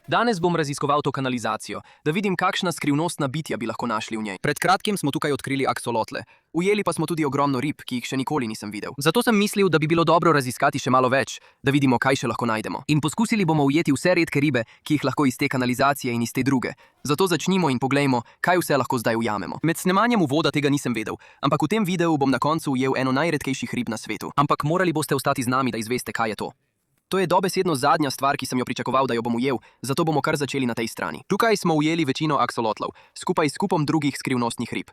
Danes bom raziskoval to kanalizacijo, da vidim, kakšna skrivnostna bitja bi lahko našli v njej. Pred kratkim smo tukaj odkrili aksolotle. Ujeli pa smo tudi ogromno rib, ki jih še nikoli nisem videl. Zato sem mislil, da bi bilo dobro raziskati še malo več, Da vidimo, kaj še lahko najdemo. in poskusili bomo ujeti vse redke ribe, ki jih lahko iz te kanalizacije in iz te druge. Zato začnimo in poglejmo, kaj vse lahko zdaj ujamemo. Med snemanjem uvoda tega nisem vedel, Ampak v tem videu bom na koncu ujel eno najredkejših rib na svetu. ampak morali boste ostati z nami, da izveste, kaj je to. To je dobesedno zadnja stvar, ki sem jo pričakoval, da jo bom ujel, zato bomo kar začeli na tej strani. Tukaj smo ujeli večino aksolotlov, skupaj s kupom drugih skrivnostnih rib.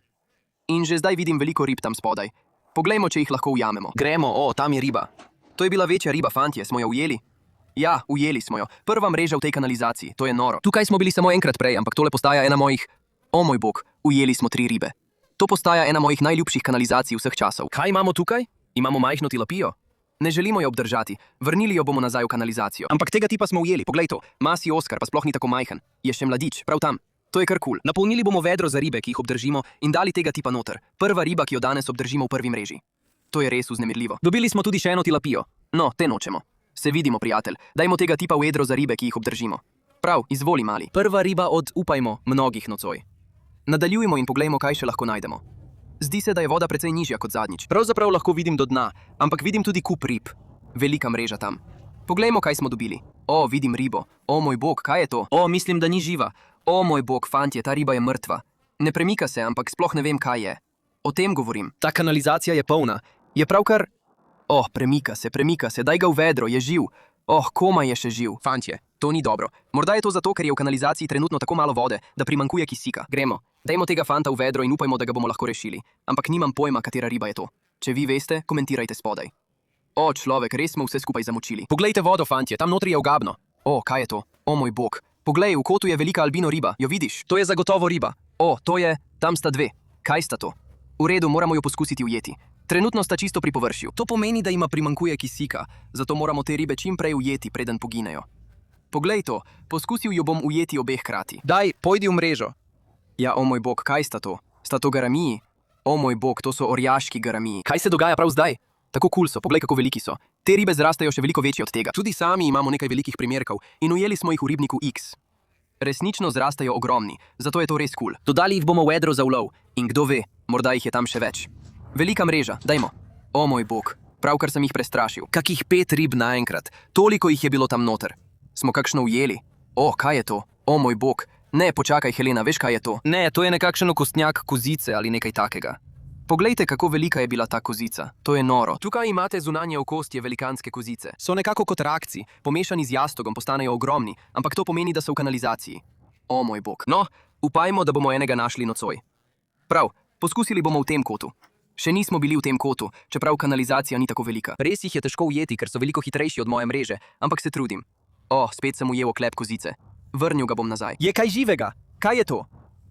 In že zdaj vidim veliko rib tam spodaj. Poglejmo, če jih lahko ujamemo. Gremo, tam je riba. To je bila večja riba, fantje, smo jo ujeli? Ja, ujeli smo jo. Prva mreža v tej kanalizaciji, to je noro. Tukaj smo bili samo enkrat prej, ampak tole postaja ena mojih... O moj bog, ujeli smo 3 ribe. To postaja ena mojih najljubših kanalizacij vseh časov. Kaj imamo tukaj? Imamo majhno tilapijo. Ne želimo jo obdržati, vrnili jo bomo nazaj v kanalizacijo. Ampak tega tipa smo ujeli, poglej to. Masi Oskar pa sploh ni tako majhen, je še mladič, prav tam. To je kar kul. Napolnili bomo vedro za ribe, ki jih obdržimo, In dali tega tipa noter. Prva riba, ki jo danes obdržimo v prvi mreži. To je res vznemirljivo. dobili smo tudi še eno tilapijo. No, te nočemo. Se vidimo, prijatelj. Dajmo tega tipa v jedro za ribe, ki jih obdržimo. Prav, izvoli, mali. Prva riba od, upajmo, Mnogih nocoj. Nadaljujmo in poglejmo, kaj še lahko najdemo. Zdi se, da je voda precej nižja kot zadnjič. Pravzaprav lahko vidim do dna, ampak vidim tudi kup rib. Velika mreža tam. Poglejmo, kaj smo dobili. O, vidim ribo. O moj bog, kaj je to? mislim, da ni živa. O moj bog, fantje, ta riba je mrtva. Ne premika se, ampak sploh ne vem, kaj je. O tem govorim. Ta kanalizacija je polna. Je pravkar... Oh, premika se, daj ga v vedro, je živ. Oh, komaj je še živ. Fantje, To ni dobro. Morda je to zato, ker je v kanalizaciji trenutno tako malo vode, da primanjkuje kisika. Gremo. Dajmo tega fanta v vedro in upajmo, da ga bomo lahko rešili. Ampak nimam pojma, katera riba je to. Če vi veste, komentirajte spodaj. O, človek, res smo vse skupaj zamočili. poglejte vodo, fantje, tam notri je ogabno. O, kaj je to? O moj bog. Poglej, v kotu je velika albino riba, jo vidiš? To je zagotovo riba. O, to je, tam sta 2. Kaj sta to? V redu, moramo jo poskusiti ujeti. Trenutno sta čisto pri površju. To pomeni, da ima primanjkuje kisika. Zato moramo te ribe čim prej ujeti, preden poginejo. Poglej to, poskusil jo bom ujeti obeh hkrati. Daj, pojdi v mrežo. Ja, o moj bog, kaj sta to? Sta to garamiji? O moj bog, to so orjaški garamiji. Kaj se dogaja prav zdaj? Tako kul so, poglej, kako veliki so. Te ribe zrastajo še veliko večje od tega. Tudi sami imamo nekaj velikih primerkov in ujeli smo jih v ribniku X. Resnično zrastajo ogromni, zato je to res kul. Dodali jih bomo v vedro za ulov. In kdo ve, morda jih je tam še več. Velika mreža, dajmo. O moj bog, pravkar sem jih prestrašil. Kakih 5 rib naenkrat, toliko jih je bilo tam noter. Smo kakšno ujeli? O, kaj je to? O moj bog. Ne, počakaj, Helena, veš, kaj je to? Ne, to je nekakšen okostnjak kozice ali nekaj takega. Poglejte, kako velika je bila ta kozica. To je noro. Tukaj imate zunanje okostje velikanske kozice. So nekako kot rakci, pomešani z jastogom postanejo ogromni, ampak to pomeni, da so v kanalizaciji. O moj bog. No, upajmo, da bomo enega našli nocoj. Prav, poskusili bomo v tem kotu. Še nismo bili v tem kotu, čeprav kanalizacija ni tako velika. Res jih je težko ujeti, ker so veliko hitrejši od moje mreže, ampak se trudim. O, spet sem ujel oklep kozice. Vrnil ga bom nazaj. Je kaj živega? Kaj je to?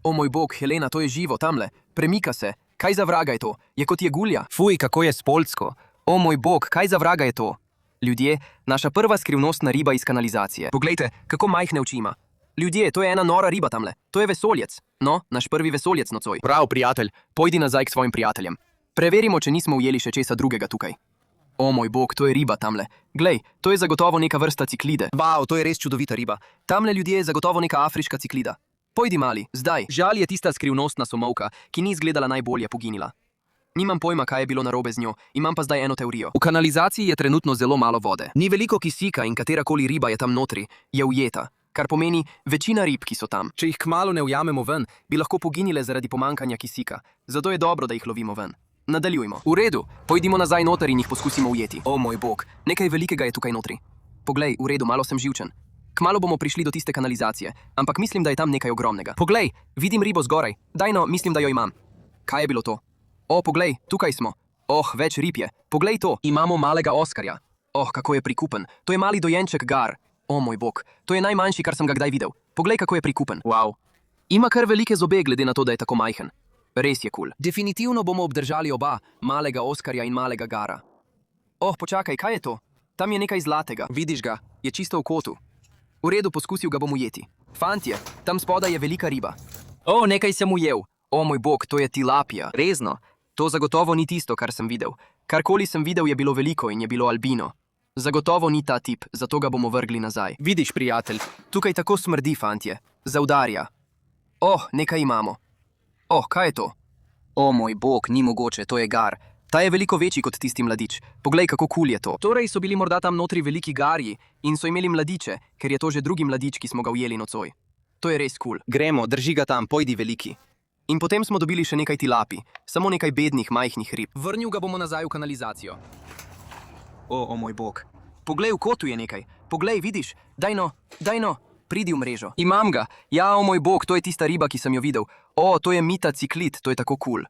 O moj bog, Helena, to je živo tamle. Premika se. Kaj za vraga je to? Je kot jegulja. Fuj, kako je spolcko. O moj bog, kaj za vraga je to? Ljudje, naša prva skrivnostna riba iz kanalizacije. Poglejte, Kako majhne oči ima. Ljudje, to je ena nora riba tamle. To je vesoljec. No, naš prvi vesoljec nocoj. prav, prijatelj. Pojdi nazaj k svojim prijateljem. Preverimo, če nismo ujeli še česa drugega tukaj. O moj bog, to je riba tamle. Glej, to je zagotovo neka vrsta ciklide. Wow, to je res čudovita riba. Tamle ljudje je zagotovo neka afriška ciklida. Pojdi, mali, zdaj. Žal je tista skrivnostna somovka, ki ni izgledala najbolje, poginila. Nimam pojma, kaj je bilo narobe z njo, imam pa zdaj eno teorijo. V kanalizaciji je trenutno zelo malo vode. Ni veliko kisika in katerakoli riba je tam notri, je ujeta, kar pomeni večina rib, ki so tam. Če jih kmalu ne ujamemo ven, bi lahko poginile zaradi pomankanja kisika. Zato je dobro, da jih lovimo ven. Nadaljujmo. V redu, pojdimo nazaj noter in jih poskusimo ujeti. O moj bog, nekaj velikega je tukaj notri. Poglej, v redu, malo sem živčen. Kmalu bomo prišli do tiste kanalizacije, ampak mislim, da je tam nekaj ogromnega. Poglej, vidim ribo zgoraj. Dajno, mislim, da jo imam. Kaj je bilo to? O, poglej, tukaj smo. Oh, več rib je. Poglej to, imamo malega Oskarja. Oh, kako je prikupen. To je mali dojenček gar. O moj bog, to je najmanjši, kar sem ga kdaj videl. Poglej, kako je prikupen. Wow. Ima kar velike zobe, glede na to, da je tako majhen. Res je kul. Definitivno bomo obdržali oba, malega Oskarja in malega gara. Oh, počakaj, kaj je to? Tam je nekaj zlatega. Vidiš ga, je čisto v kotu. V redu, poskusil ga bom ujeti. Fantje, tam spodaj je velika riba. O, nekaj sem ujel. O moj bog, to je tilapija. Rezno. To zagotovo ni tisto, kar sem videl. Karkoli sem videl, je bilo veliko in je bilo albino. Zagotovo ni ta tip, zato ga bomo vrgli nazaj. Vidiš, prijatelj, tukaj tako smrdi, fantje. Zaudarja. Oh, nekaj imamo. Oh, kaj je to? O moj bog, ni mogoče, to je gar. Ta je veliko večji kot tisti mladič. Poglej, kako kul je to. Torej so bili morda tam notri veliki garji in so imeli mladiče, ker je to že drugi mladič, ki smo ga ujeli nocoj. To je res kul. Gremo, drži ga tam, pojdi veliki. In potem smo dobili še nekaj tilapi, samo nekaj bednih, majhnih rib. Vrnil ga bomo nazaj v kanalizacijo. O moj bog. Poglej, v kotu je nekaj. Poglej, vidiš? Daj no, pridi v mrežo. Imam ga. Ja, o moj bog, to je tista riba, ki sem jo videl. O, to je mita ciklit, to je tako kul.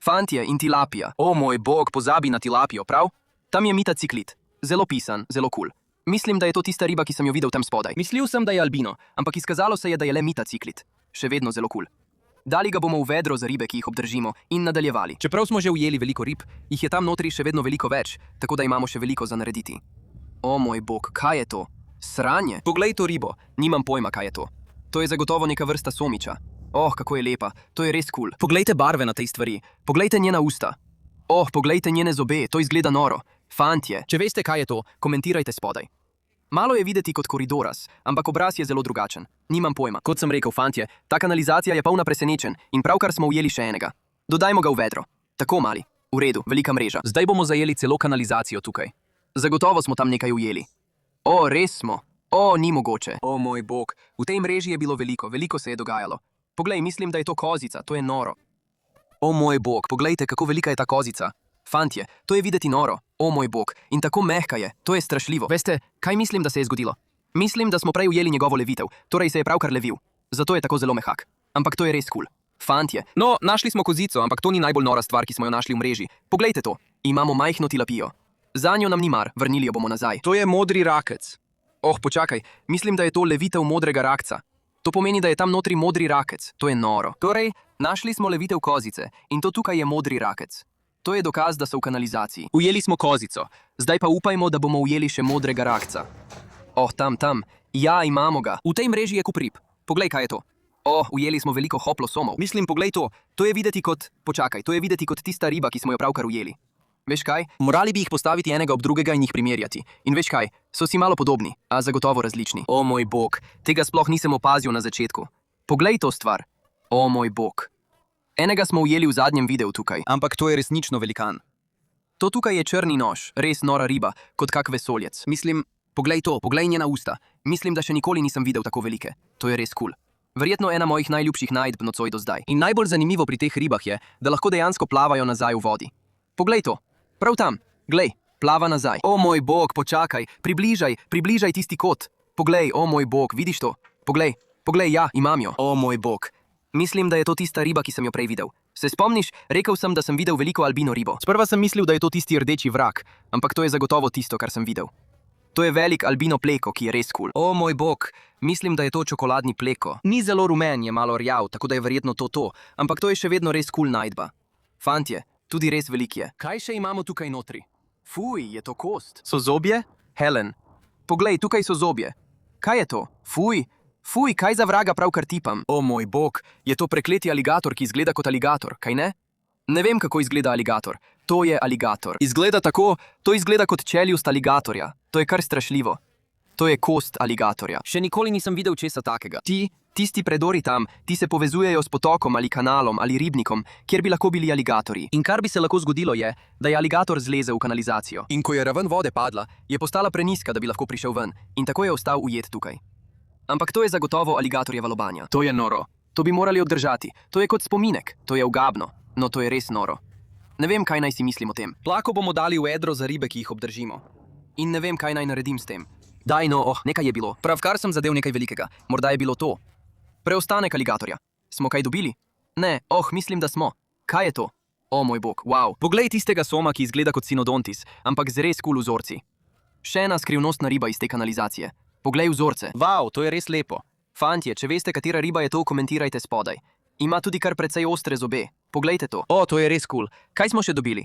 Fantje in tilapija. O moj bog, pozabi na tilapijo, prav? Tam je mita ciklit. Zelo pisan, zelo kul. Mislim, da je to tista riba, ki sem jo videl tam spodaj. Mislil sem, da je albino, ampak izkazalo se je, da je le mita ciklit. Še vedno zelo kul. Dali ga bomo v vedro za ribe, ki jih obdržimo, in nadaljevali. Čeprav smo že ujeli veliko rib, jih je tam notri še vedno veliko več, tako da imamo še veliko za narediti. O moj bog, kaj je to? Sranje? Poglej to ribo, nimam pojma, kaj je to. To je zagotovo neka vrsta somiča. Oh, kako je lepa, to je res kul. Poglejte barve na tej stvari, poglejte njena usta. Oh, poglejte njene zobe, to izgleda noro. Fantje, če veste, kaj je to, komentirajte spodaj. Malo je videti kot koridoras, ampak obraz je zelo drugačen. Nimam pojma. Kot sem rekel, fantje, ta kanalizacija je polna presenečenj in pravkar smo ujeli še enega. Dodajmo ga v vedro. Tako mali. V redu, velika mreža. Zdaj bomo zajeli celo kanalizacijo tukaj. Zagotovo smo tam nekaj ujeli. O, res smo. O, ni mogoče. O moj bog, v tej mreži je bilo veliko se je dogajalo. Poglej, mislim, da je to kozica, to je noro. O moj bog, poglejte, kako velika je ta kozica. Fantje, to je videti noro. O moj bog, in tako mehka je, to je strašljivo. Veste, kaj mislim, da se je zgodilo? Mislim, da smo prej ujeli njegovo levitev, torej se je pravkar levil. Zato je tako zelo mehak. Ampak to je res kul. Fantje, no, našli smo kozico, ampak to ni najbolj nora stvar, ki smo jo našli v mreži. Poglejte to, imamo majhno tilapijo. Zanjo nam ni mar, vrnili jo bomo nazaj. To je modri rakec. Oh, počakaj, mislim, da je to levitev modrega rakca. To pomeni, da je tam notri modri rakec, to je noro. Torej, našli smo levitev kozice in to tukaj je modri rakec. To je dokaz, da so v kanalizaciji. Ujeli smo kozico, zdaj pa upajmo, da bomo ujeli še modrega rakca. Oh, tam. Ja, imamo ga. V tej mreži je kup rib. Poglej, kaj je to. Oh, ujeli smo veliko hoplosomov. Mislim, poglej to. To je videti kot... Počakaj, to je videti kot tista riba, ki smo jo pravkar ujeli. Veš kaj? Morali bi jih postaviti enega ob drugega in jih primerjati. In veš kaj? So si malo podobni, a zagotovo različni. O moj bog, tega sploh nisem opazil na začetku. Poglej to stvar. O moj bog. Enega smo ujeli v zadnjem videu tukaj. Ampak to je resnično velikan. To tukaj je črni nož, res nora riba, kot kak vesoljec. Mislim, poglej to, poglej njena usta. Mislim, da še nikoli nisem videl tako velike. To je res kul. Verjetno ena mojih najljubših najdb nocoj do zdaj. In najbolj zanimivo pri teh ribah je, da lahko dejansko plavajo nazaj v vodi. Poglej to. Prav tam. Glej, plava nazaj. O moj bog, počakaj. Približaj tisti kot. Poglej, o moj bog, vidiš to? Poglej, ja, imam jo. O moj bog. Mislim, da je to tista riba, ki sem jo prej videl. Se spomniš? Rekel sem, da sem videl veliko albino ribo. Sprva sem mislil, da je to tisti rdeči vrak, ampak to je zagotovo tisto, kar sem videl. To je velik albino pleko, ki je res kul. O moj bog, mislim, da je to čokoladni pleko. Ni zelo rumen, je malo rjav, tako da je verjetno to, ampak to je še vedno res kul najdba. Fantje, tudi res velik je. Kaj še imamo tukaj notri? Fuj, je to kost. So zobje? Helen. Poglej, tukaj so zobje. Kaj je to? Fuj, kaj za vraga pravkar tipam? O moj bog, je to prekleti aligator, ki izgleda kot aligator, kaj ne? Ne vem, kako izgleda aligator. To je aligator. Izgleda tako, to izgleda kot čeljust aligatorja. To je kar strašljivo. To je kost aligatorja. Še nikoli nisem videl česa takega. Tisti predori tam, ti se povezujejo s potokom ali kanalom ali ribnikom, kjer bi lahko bili aligatorji. In kar bi se lahko zgodilo je, da je aligator zleze v kanalizacijo. In ko je raven vode padla, je postala prenizka, da bi lahko prišel ven. In tako je ostal ujet tukaj. Ampak to je zagotovo aligatorjeva lobanja. To je noro. To bi morali obdržati. To je kot spominek. To je ugabno. No, to je res noro. Ne vem, kaj naj si mislim o tem. Plako bomo dali v vedro za ribe, ki jih obdržimo. In ne vem, kaj naj naredim s tem. Daj no, nekaj je bilo. Pravkar sem zadev nekaj velikega. Morda je bilo to. Preostanek aligatorja. Smo kaj dobili? Ne, mislim, da smo. Kaj je to? O moj bog, wow. Poglej tistega soma, ki izgleda kot sinodontis, ampak z res kul vzorci. Še ena skrivnostna riba iz te kanalizacije. Poglej vzorce. Wow, to je res lepo. Fantje, če veste, katera riba je to, komentirajte spodaj. Ima tudi kar precej ostre zobe. Poglejte to. To je res kul. Kaj smo še dobili?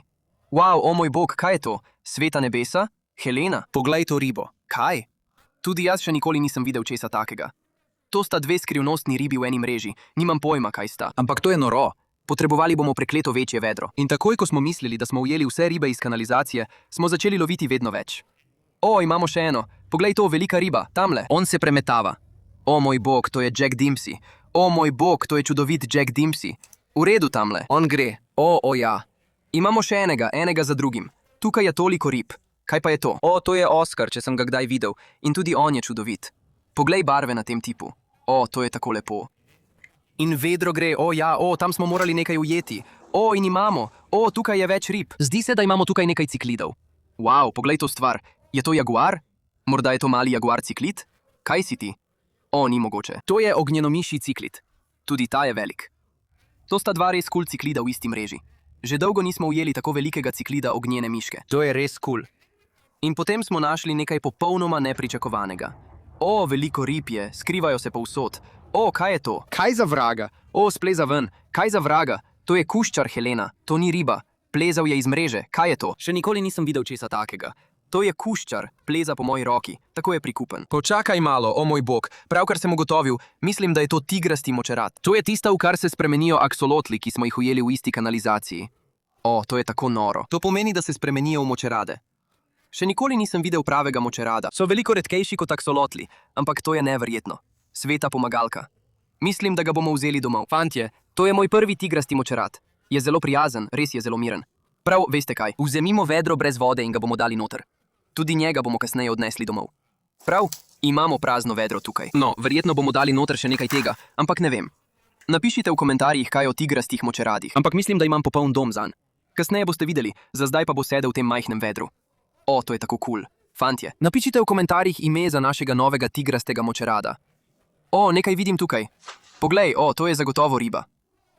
Wow, o moj bog, kaj je to? Sveta nebesa? Helena? Poglej to ribo. Kaj? Tudi jaz še nikoli nisem videl česa takega. To sta dve skrivnostni ribi v eni mreži. Nimam pojma, kaj sta. Ampak to je noro. Potrebovali bomo prekleto večje vedro. In takoj, ko smo mislili, da smo ujeli vse ribe iz kanalizacije, smo začeli loviti vedno več. O, imamo še eno. Poglej to, velika riba, tamle. On se premetava. O moj bog, to je Jack Dempsey. O moj bog, to je čudovit Jack Dempsey. V redu tamle. On gre. O ja. Imamo še enega za drugim. Tukaj je toliko rib. Kaj pa je to? O, to je Oscar, če sem ga kdaj videl. In tudi on je čudovit. Poglej barve na tem tipu. O, to je tako lepo. In vedro gre, o ja, tam smo morali nekaj ujeti. O, in imamo. O, tukaj je več rib. Zdi se, da imamo tukaj nekaj ciklidov. Wow, poglej to stvar. Je to jaguar? Morda je to mali jaguar ciklid? Kaj si ti? O, ni mogoče. To je ognjenomišji ciklid. Tudi ta je velik. To sta dva res kul ciklida v isti mreži. Že dolgo nismo ujeli tako velikega ciklida ognjene miške. To je res kul. In potem smo našli nekaj popolnoma nepričakovanega. O, veliko rib je, skrivajo se povsod. O, kaj je to? Kaj za vraga? O, spleza ven. Kaj za vraga? To je kuščar, Helena. To ni riba. Plezal je iz mreže. Kaj je to? Še nikoli nisem videl česa takega. To je kuščar, pleza po moji roki. Tako je prikupen. Počakaj malo, o moj bog. Pravkar sem ugotovil, mislim, da je to tigrasti močerat. To je tista, v kar se spremenijo aksolotli, ki smo jih ujeli v isti kanalizaciji. O, to je tako noro. To pomeni, da se spremenijo v močerade. Še nikoli nisem videl pravega močerada. So veliko redkejši kot aksolotli, ampak to je neverjetno. Sveta pomagalka. Mislim, da ga bomo vzeli domov. Fantje, to je moj prvi tigrasti močerat. Je zelo prijazen, res je zelo miren. Prav, veste kaj, vzemimo vedro brez vode in ga bomo dali noter. Tudi njega bomo kasneje odnesli domov. Prav, imamo prazno vedro tukaj. No, verjetno bomo dali noter še nekaj tega, ampak ne vem. Napišite v komentarjih, kaj o tigrastih močeradih. Ampak mislim, da imam popoln dom zanj. Kasneje boste videli, za zdaj pa bo sedel v tem majhnem vedru. O, to je tako kul. Fantje, napišite v komentarjih ime za našega novega tigrastega močerada. O, nekaj vidim tukaj. Poglej, o, to je zagotovo riba.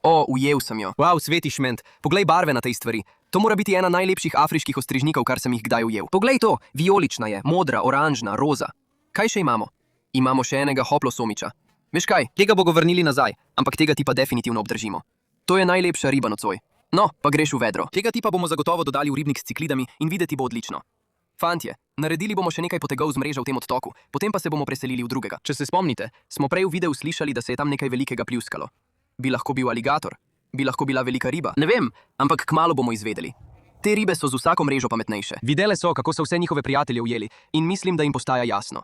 O, ujel sem jo. Wow, sveti šment, poglej barve na tej stvari. To mora biti ena najlepših afriških ostrižnikov, kar sem jih kdaj ujel. Poglej to, vijolična je, modra, oranžna, roza. Kaj še imamo? Imamo še enega hoplosomiča. Veš kaj, tega bogo vrnili nazaj, ampak tega tipa definitivno obdržimo. To je najlepša riba nocoj. No, pa greš v vedro. Tega tipa bomo zagotovo dodali v ribnik s ciklidami in videti bo odlično. Fantje, naredili bomo še nekaj potegov z mreža v tem odtoku, potem pa se bomo preselili v drugega. Če se spomnite, smo prej v videu slišali, da se je tam nekaj velikega pljuskalo. Bi lahko bil aligator? Bi lahko bila velika riba? Ne vem, ampak kmalu bomo izvedeli. Te ribe so z vsako mrežo pametnejše. Videle so, kako so vse njihove prijatelje ujeli in mislim, da jim postaja jasno.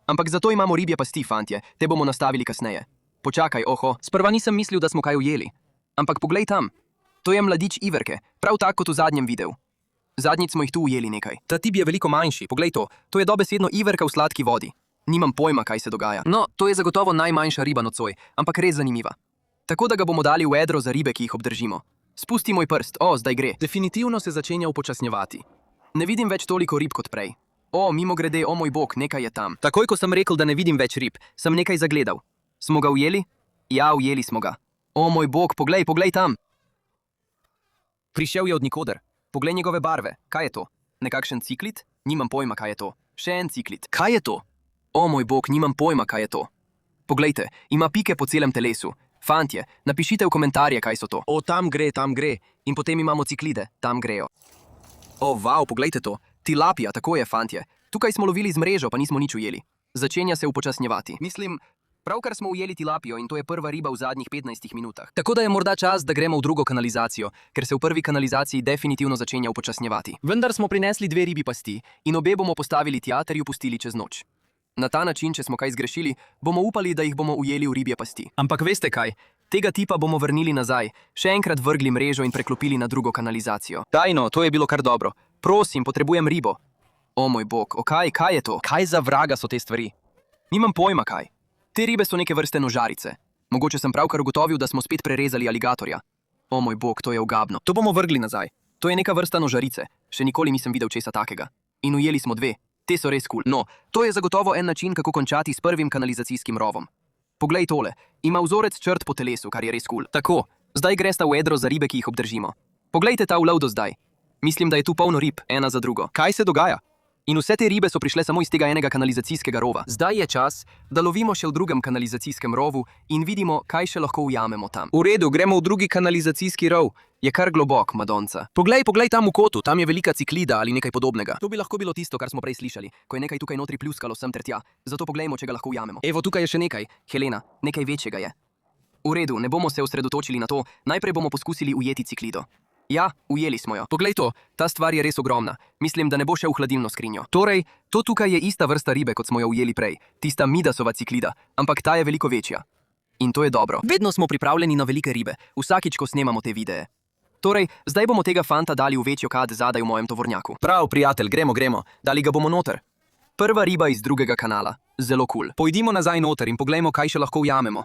Ampak zato imamo ribje pasti, fantje, te bomo nastavili kasneje. Počakaj, oho, sprva nisem mislil, da smo kaj ujeli. Ampak poglej tam, to je mladič iverke, prav tako kot v zadnjem videu. Zadnjič smo jih tu ujeli nekaj. Ta tip je veliko manjši, poglej to je dobesedno iverka v sladki vodi. Nimam pojma, kaj se dogaja. No, to je zagotovo najmanjša riba nocoj, ampak res zanimiva. Tako da ga bomo dali v vedro za ribe, ki jih obdržimo. Spusti moj prst, o, zdaj gre. Definitivno se začenja upočasnjevati. Ne vidim več toliko rib kot prej. O, mimogrede, o moj bog, nekaj je tam. Takoj, ko sem rekel, da ne vidim več rib, sem nekaj zagledal. Smo ga ujeli? Ja, ujeli smo ga. O moj bog, poglej tam. Prišel je od nikoder. Poglej njegove barve. Kaj je to? Nekakšen ciklid? Nimam pojma, kaj je to. Še en ciklid. Kaj je to? O moj bog, nimam pojma, kaj je to. Poglejte, ima pike po celem telesu. Fantje, napišite v komentarje, kaj so to. O, tam gre. In potem imamo ciklide, tam grejo. O, wow, poglejte to. Tilapija, tako je, fantje. Tukaj smo lovili z mrežo, pa nismo nič ujeli. Začenja se upočasnjevati. Mislim, pravkar smo ujeli tilapijo in to je prva riba v zadnjih 15 minutah. Tako da je morda čas, da gremo v drugo kanalizacijo, ker se v prvi kanalizaciji definitivno začenja upočasnjevati. Vendar smo prinesli 2 ribi pasti in obe bomo postavili tja ter ju pustili čez noč. Na ta način, če smo kaj zgrešili, bomo upali, da jih bomo ujeli v ribje pasti. Ampak veste kaj? Tega tipa bomo vrnili nazaj, še enkrat vrgli mrežo in preklopili na drugo kanalizacijo. Dajno, to je bilo kar dobro. Prosim, potrebujem ribo. O moj bog, kaj je to? Kaj za vraga so te stvari? Nimam pojma kaj. Te ribe so neke vrste nožarice. Mogoče sem pravkar ugotovil, da smo spet prerezali aligatorja. O moj bog, to je ogabno. To bomo vrgli nazaj. To je neka vrsta nožarice. Še nikoli nisem videl česa takega. In ujeli smo 2. Te so res kul. No, to je zagotovo en način, kako končati s prvim kanalizacijskim rovom. Poglej tole, ima vzorec črt po telesu, kar je res kul. Tako, zdaj gresta v vedro za ribe, ki jih obdržimo. Poglejte ta ulov do zdaj. Mislim, da je tu polno rib, ena za drugo. Kaj se dogaja? In vse te ribe so prišle samo iz tega enega kanalizacijskega rova. Zdaj je čas, da lovimo še v drugem kanalizacijskem rovu in vidimo, kaj še lahko ujamemo tam. V redu, gremo v drugi kanalizacijski rov. Je kar globok, Madonca. Poglej tam v kotu, tam je velika ciklida ali nekaj podobnega. To bi lahko bilo tisto, kar smo prej slišali, ko je nekaj tukaj notri pljuskalo sem ter tja. Zato poglejmo, če ga lahko ujamemo. Evo, tukaj je še nekaj. Helena, nekaj večjega je. V redu, ne bomo se osredotočili na to, najprej bomo poskusili ujeti ciklido. Ja, ujeli smo jo. Poglej to, ta stvar je res ogromna. Mislim, da ne bo šel v hladilno skrinjo. Torej, to tukaj je ista vrsta ribe, kot smo jo ujeli prej. Tista Midasova ciklida, ampak ta je veliko večja. In to je dobro. Vedno smo pripravljeni na velike ribe, vsakič, ko snemamo te videe. Torej, zdaj bomo tega fanta dali v večjo kad zadaj v mojem tovornjaku. Prav, prijatelj, gremo. Dali ga bomo noter. Prva riba iz drugega kanala. Zelo kul. Pojdimo nazaj noter in poglejmo, kaj še lahko ujamemo.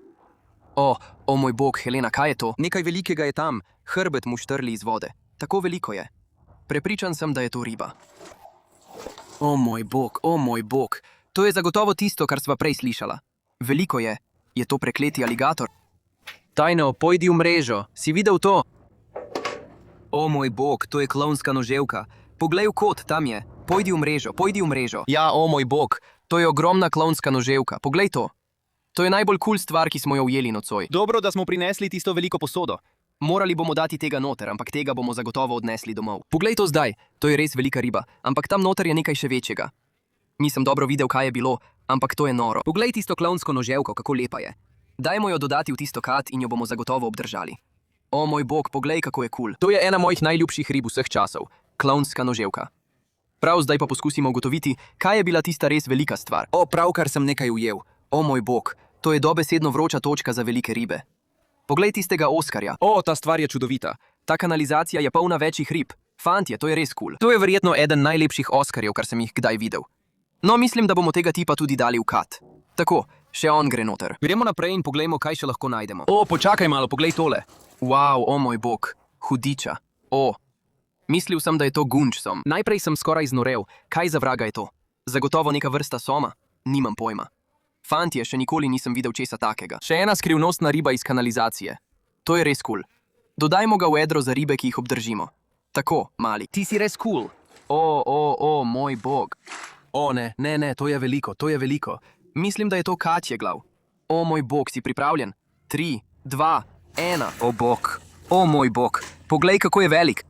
O moj bog, Helena, kaj je to? Nekaj velikega je tam, hrbet mu štrli iz vode. Tako veliko je. Prepričan sem, da je to riba. O moj bog. To je zagotovo tisto, kar sva prej slišala. Veliko je. Je to prekleti aligator? Tajno, pojdi v mrežo. Si videl to? O moj bog, to je klovnska noževka. Poglej v kot, tam je. Pojdi v mrežo. Ja, o moj bog, to je ogromna klovnska noževka. Poglej to. To je najbolj kul stvar, ki smo jo ujeli nocoj. Dobro, da smo prinesli tisto veliko posodo. Morali bomo dati tega noter, ampak tega bomo zagotovo odnesli domov. Poglej to zdaj, to je res velika riba, ampak tam noter je nekaj še večjega. Nisem dobro videl, kaj je bilo, ampak to je noro. Poglej tisto klovnsko noževko, kako lepa je. Dajmo jo dodati v tisto kad in jo bomo zagotovo obdržali. O moj bog, poglej, kako je kul. To je ena mojih najljubših rib vseh časov. Klovnska noževka. Prav zdaj pa poskusimo ugotoviti, kaj je bila tista res velika stvar. Pravkar sem nekaj ujel. O moj bog, to je dobesedno vroča točka za velike ribe. Poglej tistega oskarja. Ta stvar je čudovita. Ta kanalizacija je polna večjih rib. Fantje, to je res kul. To je verjetno eden najlepših oskarjev, kar sem jih kdaj videl. No, mislim, da bomo tega tipa tudi dali v kad. Tako, še on gre noter. Gremo naprej in poglejmo, kaj še lahko najdemo. Počakaj malo, poglej tole. Wow, o moj bog, hudiča. Mislil sem, da je to gunčsom. Najprej sem skoraj znorel. Kaj za vraga je to? Zagotovo neka vrsta soma? Nimam pojma. Fantje, še nikoli nisem videl česa takega. Še ena skrivnostna riba iz kanalizacije. To je res kul. Dodajmo ga v edro za ribe, ki jih obdržimo. Tako, mali. Ti si res kul. Moj bog. Ne, to je veliko. Mislim, da je to kačje glav. O moj bog, si pripravljen? 3, 2, 1. O moj bog. Poglej, kako je velik.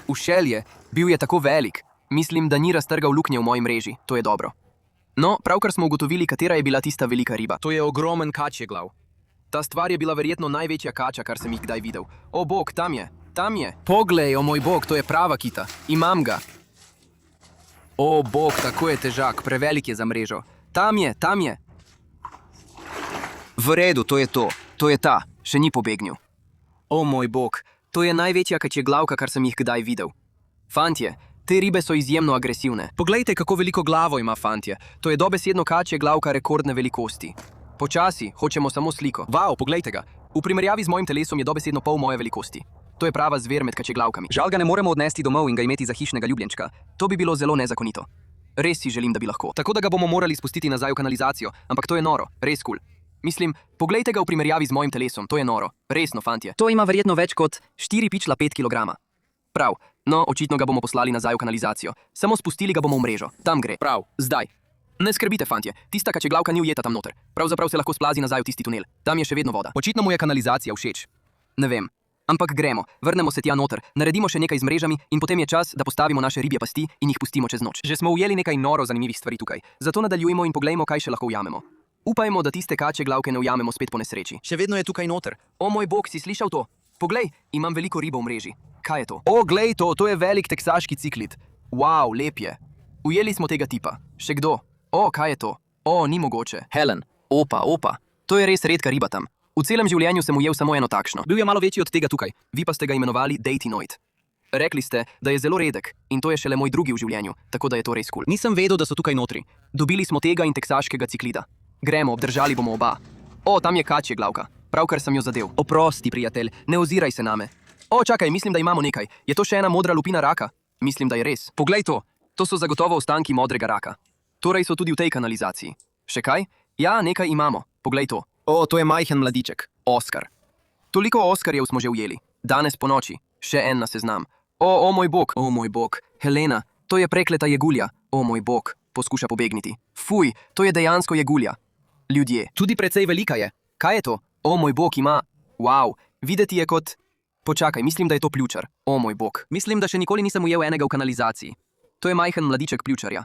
Ušel je, bil je tako velik. Mislim, da ni raztrgal luknje v moji mreži. To je dobro. No, pravkar smo ugotovili, katera je bila tista velika riba. To je ogromen kačje glav. Ta stvar je bila verjetno največja kača, kar sem jih kdaj videl. O bog, tam je. Poglej, o moj bog, to je prava kita. Imam ga. O bog, tako je težak, prevelik je za mrežo. Tam je. V redu, to je to. To je ta, še ni pobegnil. O moj bog, to je največja kačjeglavka, kar sem jih kdaj videl. Fantje, te ribe so izjemno agresivne. Poglejte, kako veliko glavo ima, fantje. To je dobesedno kačjeglavka rekordne velikosti. Počasi, hočemo samo sliko. Wow, poglejte ga. V primerjavi z mojim telesom je dobesedno pol moje velikosti. To je prava zver med kačjeglavkami. Žal ga ne moremo odnesti domov in ga imeti za hišnega ljubljenčka. To bi bilo zelo nezakonito. Res si želim, da bi lahko. Tako da ga bomo morali spustiti nazaj v kanalizacijo, ampak to je noro, res kul. Mislim, poglejte ga v primerjavi z mojim telesom, to je noro. Resno, fantje. To ima verjetno več kot 4,5 kg. Prav, no, očitno ga bomo poslali nazaj v kanalizacijo. Samo spustili ga bomo v mrežo. Tam gre. Prav, zdaj. Ne skrbite, fantje, tista kačjeglavka ni ujeta tam noter. Pravzaprav se lahko splazi nazaj v tisti tunel. Tam je še vedno voda. Očitno mu je kanalizacija všeč. Ne vem. Ampak gremo, vrnemo se tja noter, naredimo še nekaj z mrežami in potem je čas, da postavimo naše ribje pasti in jih pustimo čez noč. Že smo ujeli nekaj noro zanimivih stvari tukaj, zato nadaljujemo in poglejmo, kaj še lahko ujamemo. Upajmo, da tiste kačjeglavke ne ujamemo spet po nesreči. Še vedno je tukaj noter. O moj bog, si slišal to? Poglej, imam veliko ribo v mreži. Kaj je to? Glej to, to je velik teksaški ciklid. Wow, lep je. Ujeli smo tega tipa. Še kdo? Kaj je to? Ni mogoče. Helen. Opa. To je res redka riba tam. V celem življenju sem ujel samo eno takšno. Bil je malo večji od tega tukaj, vi pa ste ga imenovali Datinoid. Rekli ste, da je zelo redek in to je šele moj drugi v življenju, tako da je to res kul. Nisem vedel, da so tukaj notri. Dobili smo tega in teksaškega ciklida. Gremo, obdržali bomo oba. Tam je kačjeglavka. Pravkar sem jo zadel. Oprosti, prijatelj, ne oziraj se name. Čakaj, mislim, da imamo nekaj. Je to še ena modra lupina raka? Mislim, da je res. Poglej to. To so zagotovo ostanki modrega raka. Torej so tudi v tej kanalizaciji. Še kaj? Ja, nekaj imamo. Poglej to. To je majhen mladiček. Oskar. Toliko oskarjev smo že ujeli. Danes po noči. Še en na seznam. O moj bog. Helena, to je prekleta jegulja. O moj bog. Poskuša pobegniti. Fuj, to je dejansko jegulja. Ljudje. Tudi precej velika je. Kaj je to? O moj bog, ima. Wow, videti je kot... Počakaj, mislim, da je to pljučar. O moj bog. Mislim, da še nikoli nisem ujel enega v kanalizaciji. To je majhen mladiček pljučarja.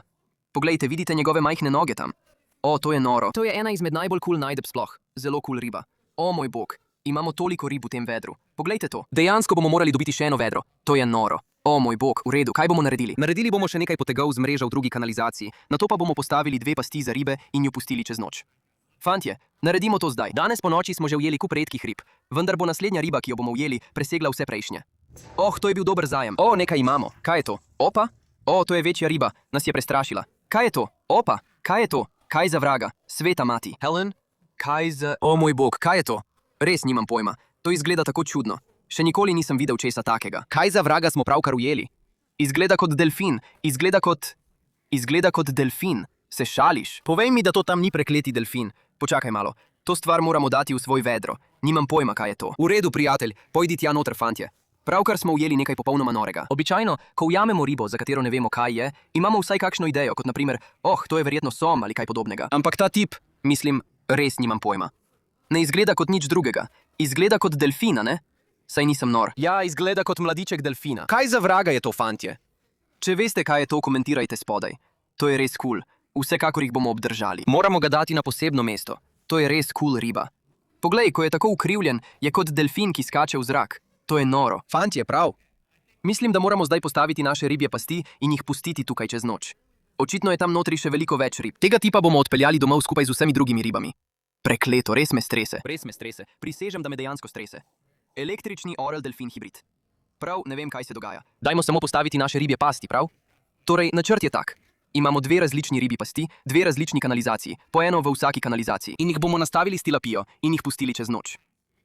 Poglejte, vidite njegove majhne noge tam. To je noro. To je ena izmed najbolj kul najdeb sploh. Zelo kul riba. O moj bog. Imamo toliko rib v tem vedru. Poglejte to. Dejansko bomo morali dobiti še eno vedro. To je noro. O moj bog, v redu, kaj bomo naredili? Naredili bomo še nekaj potegov z mreža v drugi kanalizaciji, nato pa bomo postavili 2 pasti za ribe in jo pustili čez noč. Fantje, naredimo to zdaj. Danes po noči smo že ujeli kup redkih rib, vendar bo naslednja riba, ki jo bomo ujeli, presegla vse prejšnje. Oh, to je bil dober zajem. O, nekaj imamo. Kaj je to? Opa? O, to je večja riba, nas je prestrašila. Kaj je to? Opa, kaj je to? Kaj za vraga? Sveta mati. Helen? Kaj za... O moj bog, kaj je to? Res nimam pojma. To izgleda tako čudno. Še nikoli nisem videl česa takega. Kaj za vraga smo pravkar ujeli? Izgleda kot delfin. Izgleda kot delfin. Se šališ? Povej mi, da to tam ni prekleti delfin. Počakaj malo. To stvar moramo dati v svoj vedro. Nimam pojma, kaj je to. V redu, prijatelj. Pojdi tja noter, fantje. Pravkar smo ujeli nekaj popolnoma norega. Običajno, ko ujamemo ribo, za katero ne vemo, kaj je, imamo vsaj kakšno idejo, kot naprimer, to je verjetno som ali kaj podobnega. Ampak ta tip, mislim, res nimam pojma. Ne izgleda kot nič drugega. Izgleda kot delfina, ne? Saj nisem nor. Ja, izgleda kot mladiček delfina. Kaj za vraga je to, fantje? Če veste, kaj je to, komentirajte spodaj. To je res cool. Vsekakor jih bomo obdržali. Moramo ga dati na posebno mesto. To je res cool riba. Poglej, ko je tako ukrivljen, je kot delfin, ki skače v zrak. To je noro. Fantje, prav. Mislim, da moramo zdaj postaviti naše ribje pasti in jih pustiti tukaj čez noč. Očitno je tam notri še veliko več rib. Tega tipa bomo odpeljali domov skupaj z vsemi drugimi ribami. Prekleto, res me strese. Res me strese. Prisežem, da me dejansko strese. Električni orel delfin hibrid. Prav, ne vem, kaj se dogaja. Dajmo samo postaviti naše ribje pasti, prav? Torej, načrt je tak. Imamo 2 različni ribji pasti, 2 različni kanalizaciji, po eno v vsaki kanalizaciji. In jih bomo nastavili s tilapijo in jih pustili čez noč.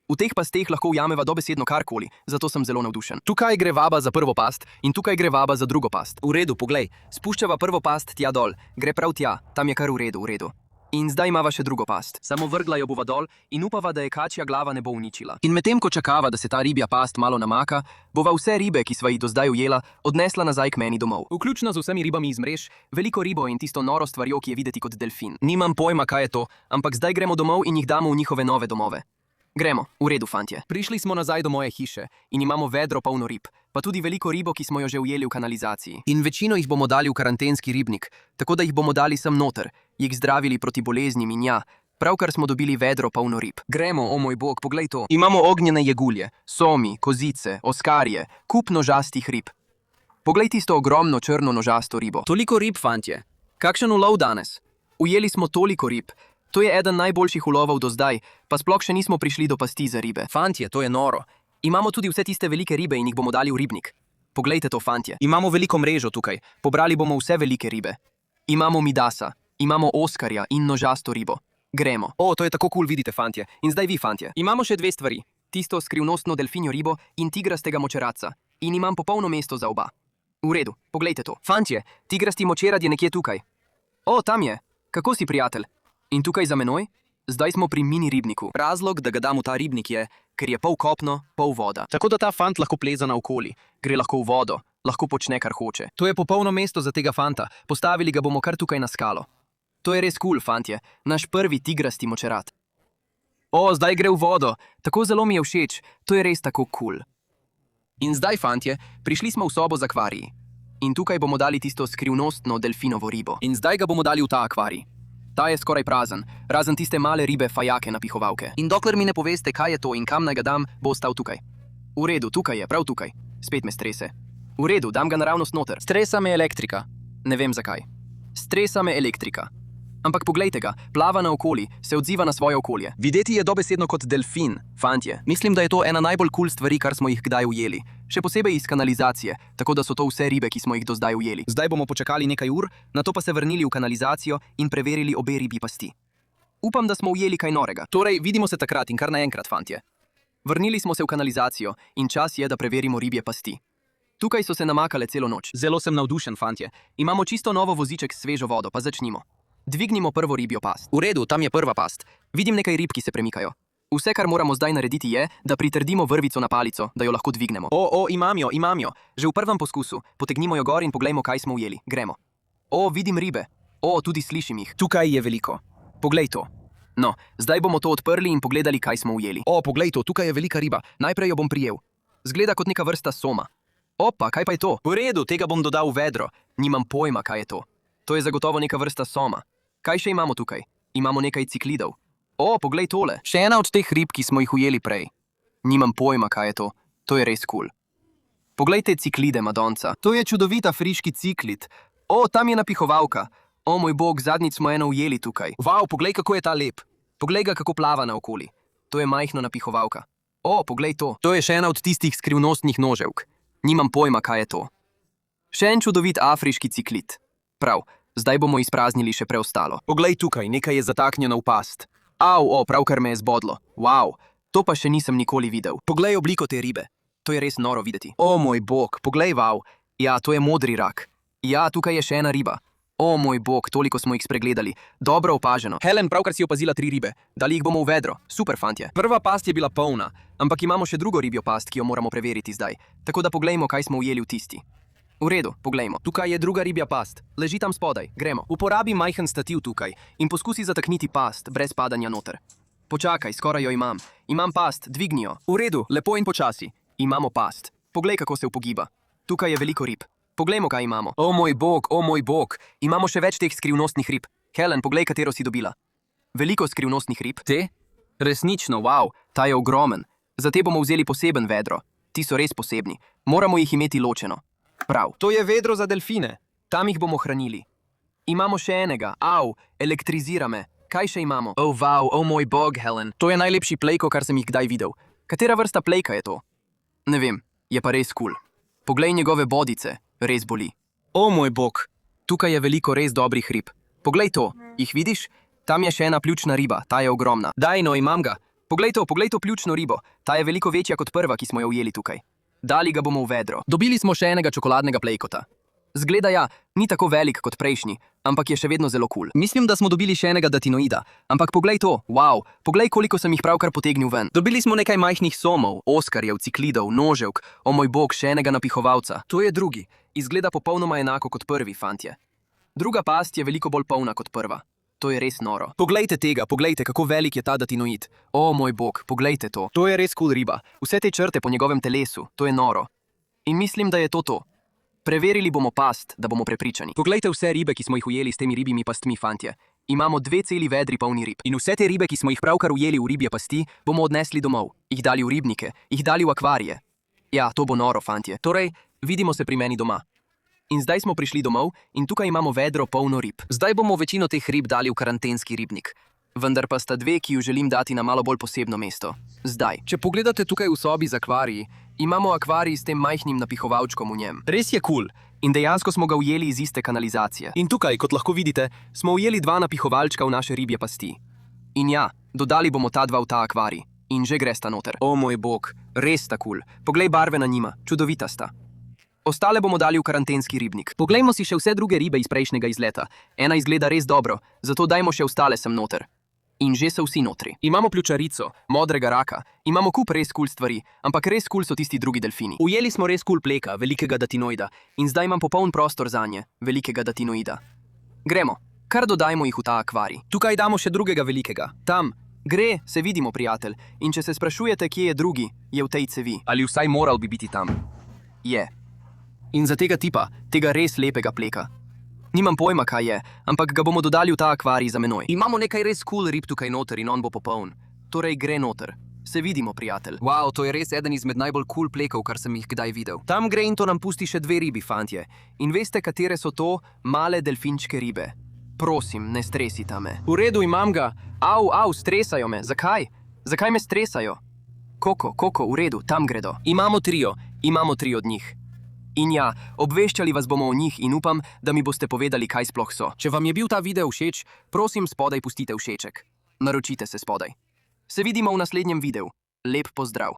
V teh pasteh lahko ujameva dobesedno karkoli, zato sem zelo navdušen. Tukaj gre vaba za prvo past in tukaj gre vaba za drugo past. V redu, poglej, spuščava prvo past tja dol, gre prav tja, tam je kar v redu, v redu. In zdaj imava še drugo past. Samo vrgla jo bova dol in upava, da je kačja glava ne bo uničila. In medtem, ko čakava, da se ta ribja past malo namaka, bova vse ribe, ki sva jih do zdaj ujela, odnesla nazaj k meni domov. Vključno z vsemi ribami iz mrež, veliko ribo in tisto noro stvarjo, ki je videti kot delfin. Nimam pojma, kaj je to, ampak zdaj gremo domov in jih damo v njihove nove domove. Gremo, v redu, fantje. Prišli smo nazaj do moje hiše in imamo vedro polno rib, pa tudi veliko ribo, ki smo jo že ujeli v kanalizaciji. In večino jih bomo dali v karantenski ribnik, tako da jih bomo dali sem noter, jih zdravili proti boleznim in ja, pravkar smo dobili vedro polno rib. Gremo, o moj bog, poglej to. Imamo ognjene jegulje, somi, kozice, oskarje, kup nožastih rib. Poglej tisto ogromno črno nožasto ribo. Toliko rib, fantje. Kakšen ulov danes? Ujeli smo toliko rib. To je eden najboljših ulovov do zdaj, pa sploh še nismo prišli do pasti za ribe. Fantje, to je noro. Imamo tudi vse tiste velike ribe in jih bomo dali v ribnik. Poglejte to, fantje. Imamo veliko mrežo tukaj. Pobrali bomo vse velike ribe. Imamo midasa, imamo oskarja in nožasto ribo. Gremo. O, to je tako cool, vidite, fantje. In zdaj vi, fantje. Imamo še 2 stvari. Tisto skrivnostno delfinjo ribo in tigrastega močeradca. In imam popolno mesto za oba. V redu, poglejte to. Fantje, tigrasti močerad je nekje tukaj. O, tam je. Kako si, prijatelj? In tukaj za menoj? Zdaj smo pri mini ribniku. Razlog, da ga dam v ta ribnik je, ker je pol kopno, pol voda. Tako da ta fant lahko pleza naokoli, gre lahko v vodo, lahko počne, kar hoče. To je popolno mesto za tega fanta, postavili ga bomo kar tukaj na skalo. To je res cool, fantje, naš prvi tigrasti močerad. O, zdaj gre v vodo, tako zelo mi je všeč, to je res tako cool. In zdaj, fantje, prišli smo v sobo z akvariji. In tukaj bomo dali tisto skrivnostno delfinovo ribo. In zdaj ga bomo dali v ta akvarij. Ta je skoraj prazen, razen tiste male ribe fajake napihovalke. In dokler mi ne poveste, kaj je to in kam naj ga dam, bo ostal tukaj. V redu, tukaj je, prav tukaj. Spet me strese. V redu, dam ga naravnost noter. Stresa me elektrika. Ne vem zakaj. Stresa me elektrika. Ampak poglejte ga, plava naokoli, se odziva na svoje okolje. Videti je dobesedno kot delfin, fantje. Mislim, da je to ena najbolj cool stvari, kar smo jih kdaj ujeli. Še posebej iz kanalizacije, tako da so to vse ribe, ki smo jih do zdaj ujeli. Zdaj bomo počakali nekaj ur, nato pa se vrnili v kanalizacijo in preverili obe ribji pasti. Upam, da smo ujeli kaj norega. Torej, vidimo se takrat in kar naenkrat, fantje. Vrnili smo se v kanalizacijo in čas je, da preverimo ribje pasti. Tukaj so se namakale celo noč. Zelo sem navdušen, fantje. Imamo čisto novo voziček s svežo vodo, pa začnimo. Dvignimo prvo ribjo past. V redu, tam je prva past. Vidim nekaj rib, ki se premikajo. Vse, kar moramo zdaj narediti je, da pritrdimo vrvico na palico, da jo lahko dvignemo. Imam jo. Že v prvem poskusu. Potegnimo jo gor in poglejmo, kaj smo ujeli. Gremo. O, vidim ribe. O, tudi slišim jih. Tukaj je veliko. Poglej to. No, zdaj bomo to odprli in pogledali, kaj smo ujeli. O, poglej to, tukaj je velika riba. Najprej jo bom prijel. Zgleda kot neka vrsta soma. Opa, kaj pa je to? V redu, tega bom dodal v vedro. Nimam pojma, kaj je to. To je zagotovo neka vrsta soma. Kaj še imamo tukaj? Imamo nekaj ciklidov. O, poglej tole. Še ena od teh rib, ki smo jih ujeli prej. Nimam pojma, kaj je to. To je res kul. Poglejte ciklide, Madonca. To je čudovit afriški ciklid. O, tam je napihovalka. O, moj bog, zadnjič smo eno ujeli tukaj. Wow, poglej, kako je ta lep. Poglej ga, kako plava naokoli. To je majhno napihovalka. O, poglej to. To je še ena od tistih skrivnostnih noževk. Nimam pojma, kaj je to. Še en čudovit afriški ciklid. Prav, zdaj bomo izpraznili še preostalo. Poglej tukaj, nekaj je zataknjeno v past. Au, o, pravkar me je zbodlo. Wow, to pa še nisem nikoli videl. Poglej obliko te ribe. To je res noro videti. O, moj bog, poglej, wow. Ja, to je modri rak. Ja, tukaj je še ena riba. O, moj bog, toliko smo jih spregledali. Dobro opaženo. Helen, pravkar si opazila 3 ribe. Dali jih bomo v vedro. Super, fantje. Prva past je bila polna, ampak imamo še drugo ribjo past, ki jo moramo preveriti zdaj. Tako da poglejmo, kaj smo ujeli v tisti. V redu, poglejmo. Tukaj je druga ribja past. Leži tam spodaj. Gremo. Uporabi majhen stativ tukaj in poskusi zatakniti past brez padanja noter. Počakaj, skoraj jo imam. Imam past, dvigni jo. V redu, lepo in počasi. Imamo past. Poglej, kako se upogiba. Tukaj je veliko rib. Poglejmo, kaj imamo. O moj bog, o moj bog. Imamo še več teh skrivnostnih rib. Helen, poglej, katero si dobila. Veliko skrivnostnih rib. Te? Resnično, wow, ta je ogromen. Za te bomo vzeli poseben vedro. Ti so res posebni. Moramo jih imeti ločeno. Prav. To je vedro za delfine. Tam jih bomo hranili. Imamo še enega. Au, elektrizira me. Kaj še imamo? O, wow, o moj bog, Helen. To je najlepši plejko, kar sem jih kdaj videl. Katera vrsta plejka je to? Ne vem, je pa res kul. Poglej njegove bodice, res boli. O moj bog, tukaj je veliko res dobrih rib. Poglej to, jih vidiš? Tam je še ena pljučna riba, ta je ogromna. Daj, no, imam ga. Poglej to pljučno ribo. Ta je veliko večja kot prva, ki smo jo ujeli tukaj. Dali ga bomo v vedro. Dobili smo še enega čokoladnega plejkota. Zgleda ja, ni tako velik kot prejšnji, ampak je še vedno zelo kul. Mislim, da smo dobili še enega datinoida. Ampak poglej to, wow, poglej, koliko sem jih pravkar potegnil ven. Dobili smo nekaj majhnih somov, oskarjev, ciklidov, noževk, o moj bog, še enega napihovalca. To je drugi. Izgleda popolnoma enako kot prvi, fantje. Druga past je veliko bolj polna kot prva. To je res noro. Poglejte tega, poglejte, kako velik je ta datinoid. O moj bog, poglejte to. To je res kul riba. Vse te črte po njegovem telesu, to je noro. In mislim, da je to. Preverili bomo past, da bomo prepričani. Poglejte vse ribe, ki smo jih ujeli s temi ribjimi pastmi, fantje. Imamo 2 celi vedri polni rib. In vse te ribe, ki smo jih pravkar ujeli v ribje pasti, bomo odnesli domov. Jih dali v ribnike, jih dali v akvarije. Ja, to bo noro, fantje. Torej, vidimo se pri meni doma. In zdaj smo prišli domov in tukaj imamo vedro polno rib. Zdaj bomo večino teh rib dali v karantenski ribnik. Vendar pa sta 2, ki ju želim dati na malo bolj posebno mesto. Zdaj. Če pogledate tukaj v sobi z akvariji, imamo akvarij s tem majhnim napihovalčkom v njem. Res je kul. In dejansko smo ga ujeli iz iste kanalizacije. In tukaj, kot lahko vidite, smo ujeli 2 napihovalčka v naše ribje pasti. In ja, dodali bomo ta 2 v ta akvarij. In že gresta noter. O moj bog, res sta kul. Poglej barve na njima, čudovita sta. Ostale bomo dali v karantenski ribnik. Poglejmo si še vse druge ribe iz prejšnjega izleta. Ena izgleda res dobro, zato dajmo še ostale sem noter. In že so vsi notri. Imamo pljučarico, modrega raka, imamo kup res kul stvari, ampak res kul so tisti drugi delfini. Ujeli smo res kul pleka, velikega datinoida, in zdaj imam popoln prostor zanje, velikega datinoida. Gremo, kar dodajmo jih v ta akvarij. Tukaj damo še drugega velikega. Tam, gre, se vidimo, prijatelj. In če se sprašujete, kje je drugi, je v tej cevi. Ali vsaj moral bi biti tam? Je. In za tega tipa, tega res lepega pleka. Nimam pojma, kaj je, ampak ga bomo dodali v ta akvarij za menoj. Imamo nekaj res kul rib tukaj noter in on bo popoln. Torej, gre noter. Se vidimo, prijatelj. Wow, to je res eden izmed najbolj kul plekov, kar sem jih kdaj videl. Tam gre in to nam pusti še 2 ribi, fantje. In veste, katere so to? Male delfinčke ribe. Prosim, ne stresita me. V redu, imam ga. Au, stresajo me. Zakaj? Zakaj me stresajo? Koko, v redu, tam gredo. Imamo 3 od njih. In ja, obveščali vas bomo o njih in upam, da mi boste povedali, kaj sploh so. Če vam je bil ta video všeč, prosim spodaj pustite všeček. Naročite se spodaj. Se vidimo v naslednjem videu. Lep pozdrav.